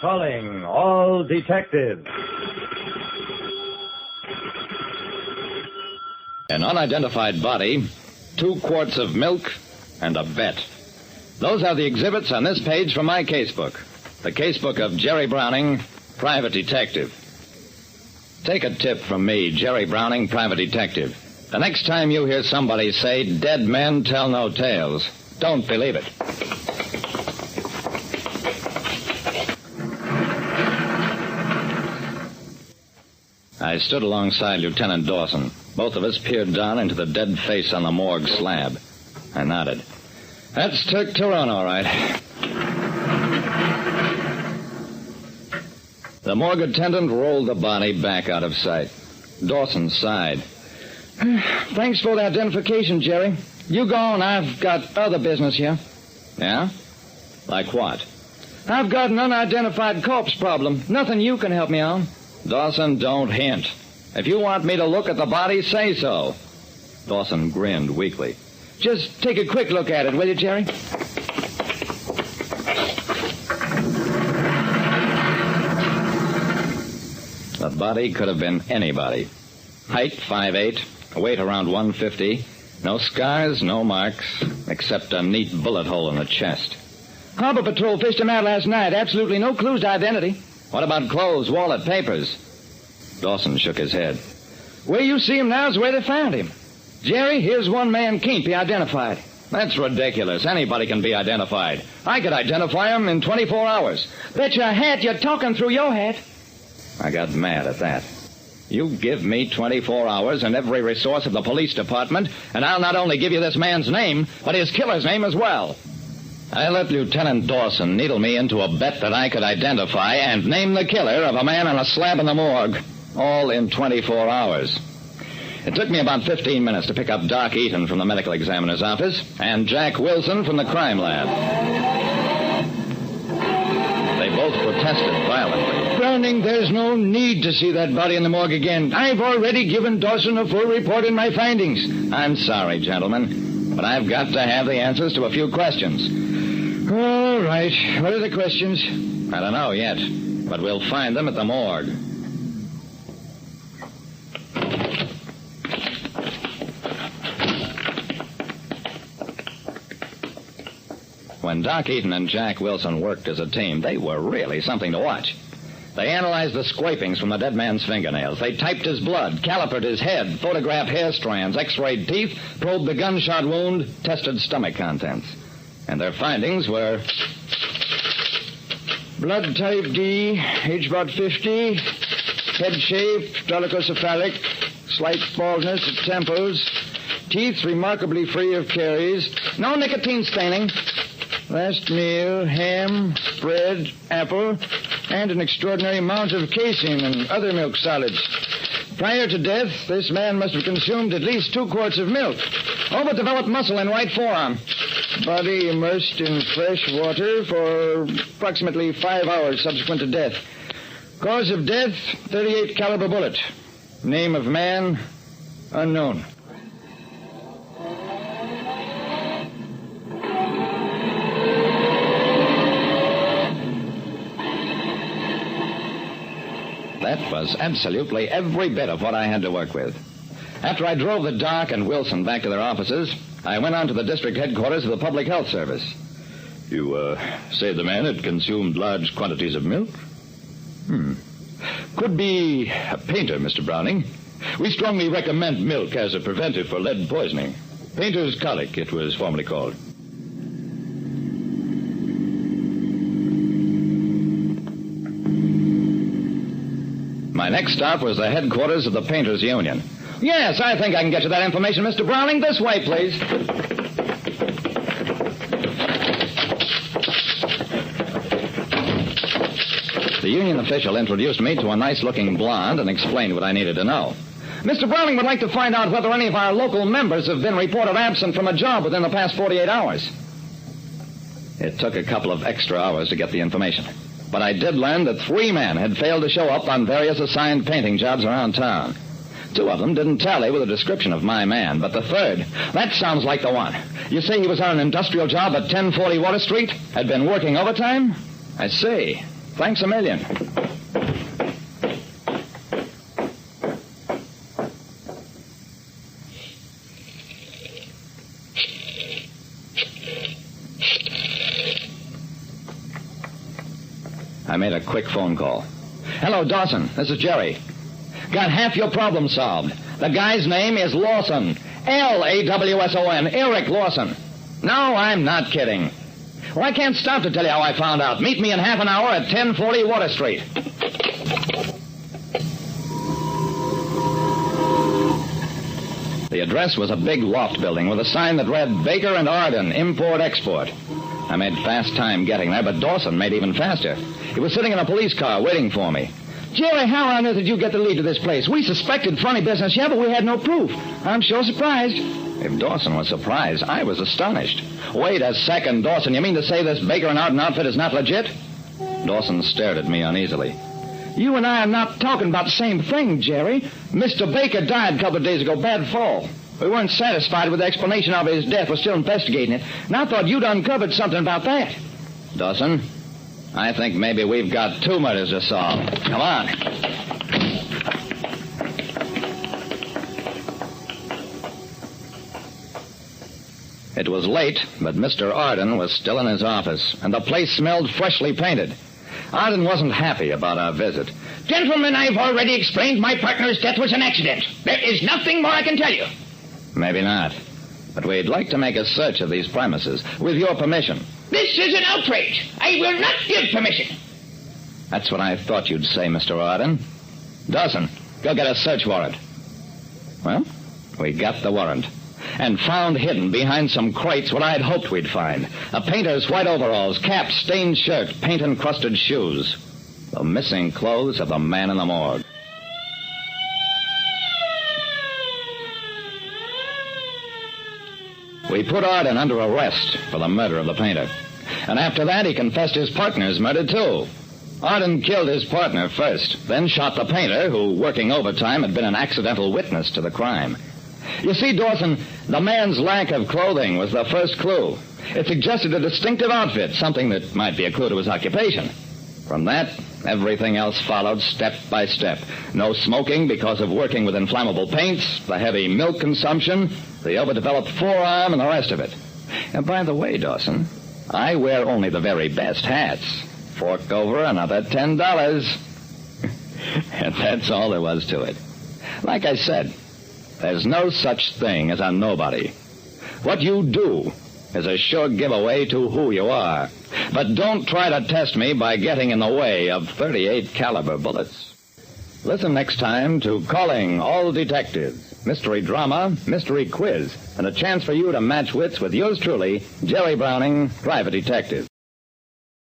Calling all detectives. An unidentified body, 2 quarts of milk, and a bet. Those are the exhibits on this page from my casebook. The casebook of Jerry Browning, private detective. Take a tip from me, Jerry Browning, private detective. The next time you hear somebody say, dead men tell no tales, don't believe it. I stood alongside Lieutenant Dawson. Both of us peered down into the dead face on the morgue slab. I nodded. That's Turk Tyrone, all right. The morgue attendant rolled the body back out of sight. Dawson sighed. Thanks for the identification, Jerry. You go on. I've got other business here. Yeah? Like what? I've got an unidentified corpse problem. Nothing you can help me on. Dawson, don't hint. If you want me to look at the body, say so. Dawson grinned weakly. Just take a quick look at it, will you, Jerry? The body could have been anybody. Height, 5'8", weight around 150. No scars, no marks, except a neat bullet hole in the chest. Harbor Patrol fished him out last night. Absolutely no clues to identity. What about clothes, wallet, papers? Dawson shook his head. Where you see him now is where they found him. Jerry, here's one man can't be identified. That's ridiculous. Anybody can be identified. I could identify him in 24 hours. Bet your hat you're talking through your hat. I got mad at that. You give me 24 hours and every resource of the police department, and I'll not only give you this man's name, but his killer's name as well. I let Lieutenant Dawson needle me into a bet that I could identify and name the killer of a man on a slab in the morgue, all in 24 hours. It took me about 15 minutes to pick up Doc Eaton from the medical examiner's office and Jack Wilson from the crime lab. They both protested violently. Browning, there's no need to see that body in the morgue again. I've already given Dawson a full report in my findings. I'm sorry, gentlemen, but I've got to have the answers to a few questions. All right. What are the questions? I don't know yet, but we'll find them at the morgue. When Doc Eaton and Jack Wilson worked as a team, they were really something to watch. They analyzed the scrapings from the dead man's fingernails. They typed his blood, calipered his head, photographed hair strands, x-rayed teeth, probed the gunshot wound, tested stomach contents. And their findings were blood type D, age about 50, head shape, dolichocephalic, slight baldness at temples, teeth remarkably free of caries, no nicotine staining, last meal, ham, bread, apple, and an extraordinary amount of casein and other milk solids. Prior to death, this man must have consumed at least 2 quarts of milk. Overdeveloped muscle in right forearm. Body immersed in fresh water for approximately 5 hours subsequent to death. Cause of death, .38 caliber bullet. Name of man, unknown. That was absolutely every bit of what I had to work with. After I drove the Doc and Wilson back to their offices, I went on to the district headquarters of the Public Health Service. You, say the man had consumed large quantities of milk? Could be a painter, Mr. Browning. We strongly recommend milk as a preventive for lead poisoning. Painter's colic, it was formerly called. My next stop was the headquarters of the Painters Union. Yes, I think I can get you that information, Mr. Browning. This way, please. The union official introduced me to a nice-looking blonde and explained what I needed to know. Mr. Browning would like to find out whether any of our local members have been reported absent from a job within the past 48 hours. It took a couple of extra hours to get the information. But I did learn that 3 men had failed to show up on various assigned painting jobs around town. 2 of them didn't tally with the description of my man, but the 3rd, that sounds like the one. You say he was on an industrial job at 1040 Water Street? Had been working overtime? I see. Thanks a million. I made a quick phone call. Hello, Dawson. This is Jerry. Got half your problem solved. The guy's name is Lawson. Lawson. Eric Lawson. No, I'm not kidding. Well, I can't stop to tell you how I found out. Meet me in half an hour at 1040 Water Street. The address was a big loft building with a sign that read Baker and Arden, Import-Export. I made fast time getting there, but Dawson made even faster. He was sitting in a police car waiting for me. Jerry, how on earth did you get the lead to this place? We suspected funny business, yeah, but we had no proof. I'm sure surprised. If Dawson was surprised, I was astonished. Wait a second, Dawson. You mean to say this Baker and Arden outfit is not legit? Dawson stared at me uneasily. You and I are not talking about the same thing, Jerry. Mr. Baker died a couple of days ago, bad fall. We weren't satisfied with the explanation of his death. We're still investigating it. And I thought you'd uncovered something about that. Dawson, I think maybe we've got two murders to solve. Come on. It was late, but Mr. Arden was still in his office, and the place smelled freshly painted. Arden wasn't happy about our visit. Gentlemen, I've already explained my partner's death was an accident. There is nothing more I can tell you. Maybe not. But we'd like to make a search of these premises, with your permission. This is an outrage. I will not give permission. That's what I thought you'd say, Mr. Arden. Dawson, go get a search warrant. Well, we got the warrant. And found hidden behind some crates what I'd hoped we'd find. A painter's white overalls, cap, stained shirt, paint-encrusted shoes. The missing clothes of the man in the morgue. We put Arden under arrest for the murder of the painter. And after that, he confessed his partner's murder, too. Arden killed his partner first, then shot the painter, who, working overtime, had been an accidental witness to the crime. You see, Dawson, the man's lack of clothing was the first clue. It suggested a distinctive outfit, something that might be a clue to his occupation. From that, everything else followed step by step. No smoking because of working with inflammable paints, the heavy milk consumption, the overdeveloped forearm, and the rest of it. And by the way, Dawson, I wear only the very best hats. Fork over another $10. And that's all there was to it. Like I said, there's no such thing as a nobody. What you do is a sure giveaway to who you are. But don't try to test me by getting in the way of .38 caliber bullets. Listen next time to Calling All Detectives, mystery drama, mystery quiz, and a chance for you to match wits with yours truly, Jerry Browning, private detective.